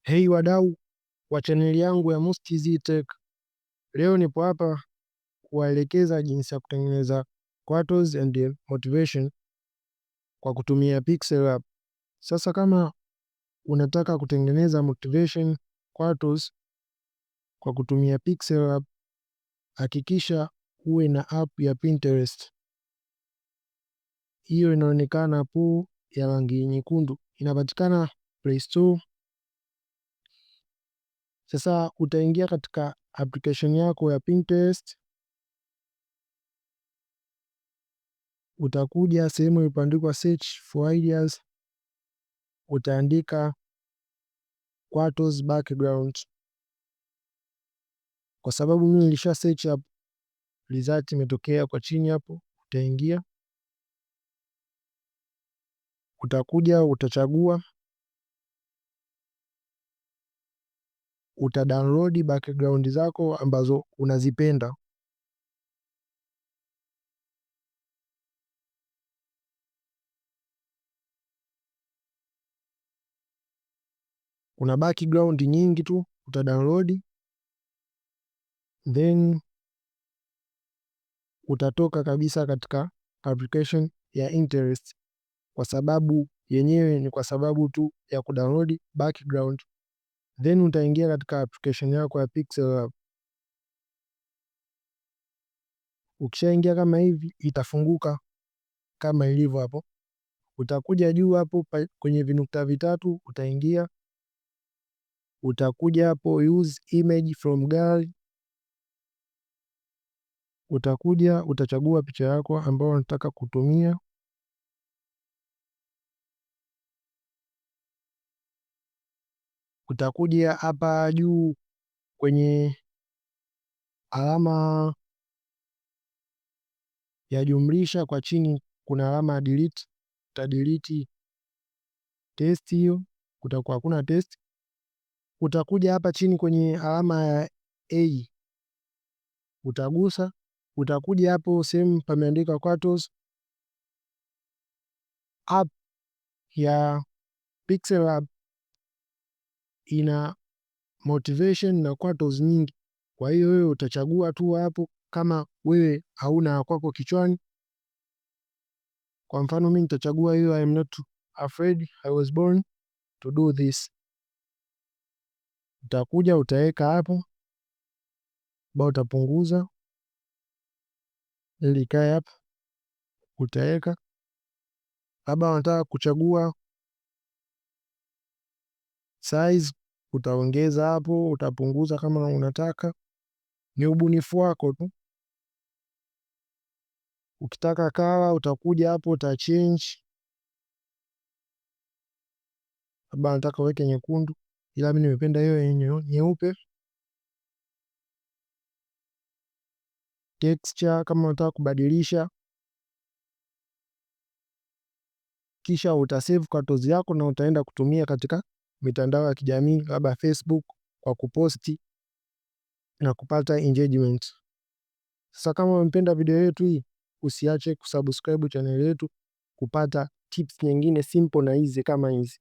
Hey wadau wa chaneli yangu ya Mustiz Tech, leo nipo hapa kuwaelekeza jinsi ya kutengeneza Quartz and motivation kwa kutumia Pixel App. Sasa kama unataka kutengeneza motivation Quartz kwa kutumia Pixel App, hakikisha uwe na app ya Pinterest. Hiyo inaonekana hapo ya rangi nyekundu, inapatikana Play Store. Sasa utaingia katika application yako ya Pinterest, utakuja sehemu ilipoandikwa search for ideas, utaandika Quartz background. Kwa sababu mimi nilisha search hapo, result imetokea kwa chini hapo. Utaingia, utakuja, utachagua, utadownload background zako ambazo unazipenda. Kuna background nyingi tu, utadownload, then utatoka kabisa katika application ya Pinterest, kwa sababu yenyewe ni kwa sababu tu ya kudownload background. Then utaingia katika application yako ya Pixel App. Ukishaingia kama hivi, itafunguka kama ilivyo hapo. Utakuja juu hapo kwenye vinukta vitatu, utaingia, utakuja hapo use image from gallery. Utakuja, utachagua picha yako ambayo unataka kutumia. Utakuja hapa juu kwenye alama ya jumlisha, kwa chini kuna alama ya delete. Utadelete test hiyo, kutakuwa hakuna test. Utakuja hapa chini kwenye alama ya A, utagusa. Utakuja hapo sehemu pameandika Quartz. App ya Pixel App ina motivation na Quartz nyingi, kwa hiyo wewe utachagua tu hapo kama wewe hauna kwako kichwani. Kwa mfano mimi nitachagua hiyo I am not afraid, I was born to do this. Utakuja utaweka hapo, bao utapunguza ili kae hapo, utaweka. Labda unataka kuchagua size, utaongeza hapo, utapunguza kama unataka. Ni ubunifu wako tu. Ukitaka color utakuja hapo utachange, labda nataka uweke nyekundu, ila mimi nimependa hiyo yenye nyeupe. Texture kama unataka kubadilisha, kisha utasave Quartz yako na utaenda kutumia katika mitandao ya kijamii, labda Facebook, kwa kuposti na kupata engagement. Sasa kama umependa video yetu hii, usiache kusubscribe channel yetu kupata tips nyingine simple na hizi kama hizi.